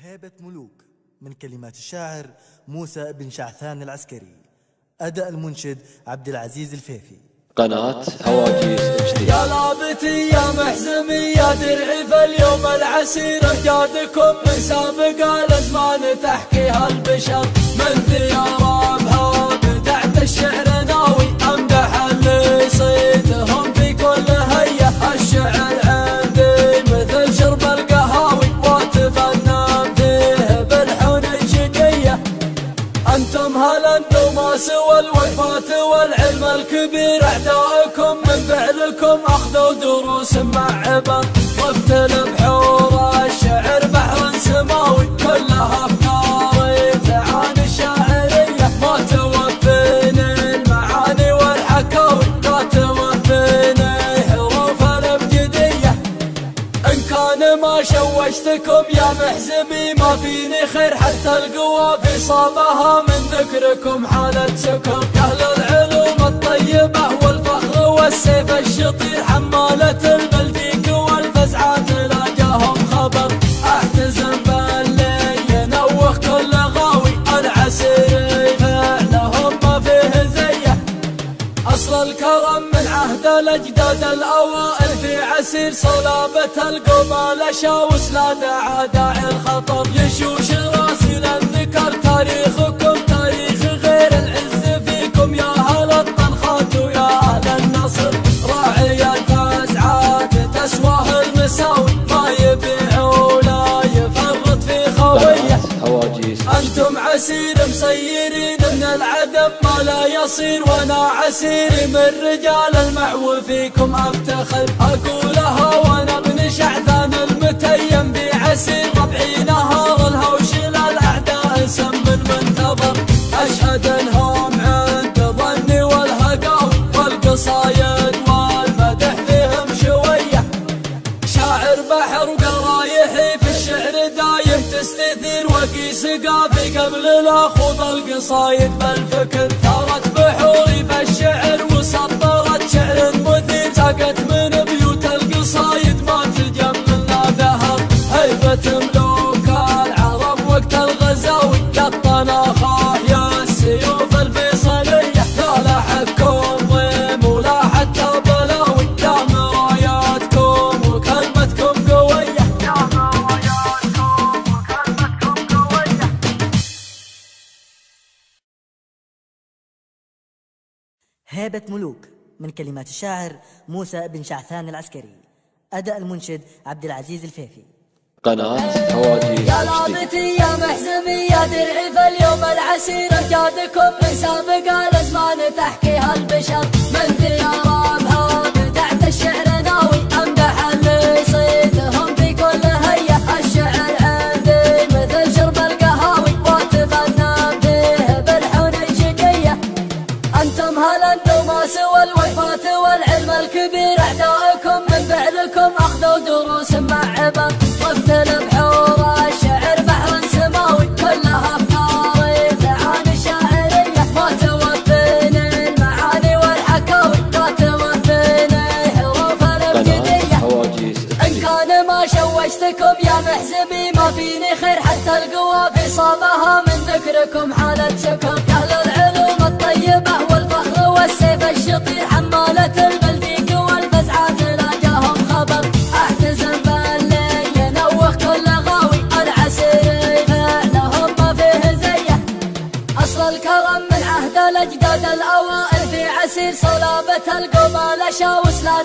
هيبة ملوك من كلمات الشاعر موسى بن شعثان العسكري. أداء المنشد عبد العزيز الفيفي. قناة هواجيس HD. يا لابتي يا محزمي يا درعي فاليوم العسير امجادكم من سابق الازمان تحكيها البشر. من ثيابها بدعت الشعر ناوي امدح اللي صيتهم في كل هيه. الشعر عندي مثل شرب القهاوي واتفنن فيه بالحون شقيه. انتم هالانتم ما سوى الوفات والعلم الكبير. اعدائكم من فعلكم اخذوا دروس مع عبر. طفت البحور الشعر بحر سماوي كلها افكار تعاني الشاعريه. ما توفيني المعاني والحكاوي لا توفيني حروف الابجديه. ان كان ما شوشتكم يا محزمي ما فيني خير حتى القوى في صابها من ذكركم حالة سكر. يا اهل العلوم الطيبة والفخر والسيف الشطير حمالة البلديك والفزعات لا جاهم خبر. اعتزم باللي ينوخ كل غاوي العسير فعلهم ما فيه زيه. أصل الكرم من عهد الأجداد الأوائل في عسير. صلابة القبال شاوس لا داعي الخطر. يشوش راسي للذكر تاريخكم تاريخ غير العز فيكم. يا أهل الطنخات ويا أهل النصر راعي الفزعات تسواه المساوي. ما يبيع ولا يفرط في خويه. أنتم عسير مسيرين من العدم ما لا يصير. وانا عسيري من رجال المعو فيكم افتخر. اقولها وانا ابن شعثان المتيم بعسير. ربعي نهار الهوش للاعداء سم منتظر. اشهد انهم عند ظني والهقاوي والقصايد والمدح فيهم شويه. شاعر بحر وقرايحي في الشعر دايم تستثير. وقيس قافي قبل لا خوض القصايد بالفكر. ثارت بحوري في الشعر وسطرت شعر مثير. ساقت من بيوت القصايد ما تجمل لا ذهب. هيبة ملوك العرب وقت الغزاوي كالطناخة يا السيوف الفيصلية. لا لاحقكم ضيم ولا حتى بلاوي. يا مراياتكم وكلمتكم قوية. يا مراياتكم وكلمتكم قوية. هيبة ملوك من كلمات الشاعر موسى بن شعثان العسكري. أداء المنشد عبد العزيز الفيفي. قناة هواجيس يا لابتي يا محزمي يا درعي فاليوم العسير امجادكم من سابق الازمان تحكيها البشر. من ثيابها بدعت الشعر ناوي امدح اللي صيتهم في كل هيه. الشعر عندي مثل شرب القهاوي واتفنن فيه بالحون شقيه. انتم هالانتم ما سوى الوفات والعلم الكبير. اعدائكم من فعلكم اخذوا دروس مع عبر. طفت البحور الشعر بحر سماوي كلها افكار تعاني الشاعريه. ما توفيني المعاني والحكاوي لا توفيني حروف الابجديه. ان كان ما شوشتكم يا محزمي ما فيني خير حتى القوى في صابها من ذكركم حالة سكر. يا اهل العلوم الطيبة والفخر والسيف الشطير حمالة البلديك والفزعات لا جاهم خبر. اعتزم باللي ينوخ كل غاوي العسير فعلهم ما فيه زيه. اصل الكرم من عهد الاجداد الاوائل في عسير. صلابة القبال شاوس لا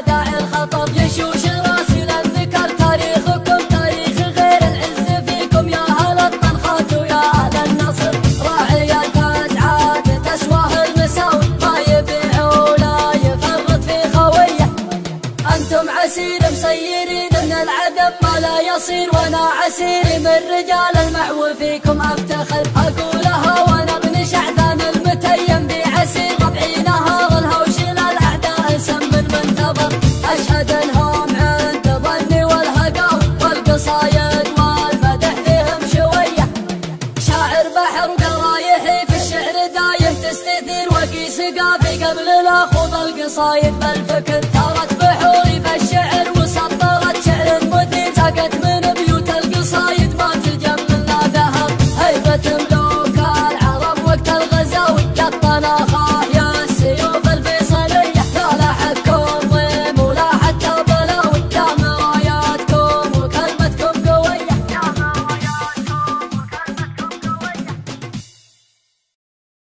داعي الخطر. يشوش راسي للذكر تاريخكم تاريخ غير العز فيكم. يا اهل الطنخات ويا اهل النصر راعي الفزعات تسواه المساوي. ما يبيع ولا يفرط في خويه. انتم عسير مسيرين من العدم ما لا يصير. وانا عسيري من رجال المعو فيكم افتخر. اقولها وانا ابن شعثان المتيم بعسير. ربعي نهار الهوش للاعداء سم منتظر. اشهد انهم عند ظني والهقاوي والقصايد والمدح فيهم شويه. شاعر بحر وقرايحي في الشعر دايم تستثير. وقيس قافي قبل لا خوض القصايد بالفكر. ثارت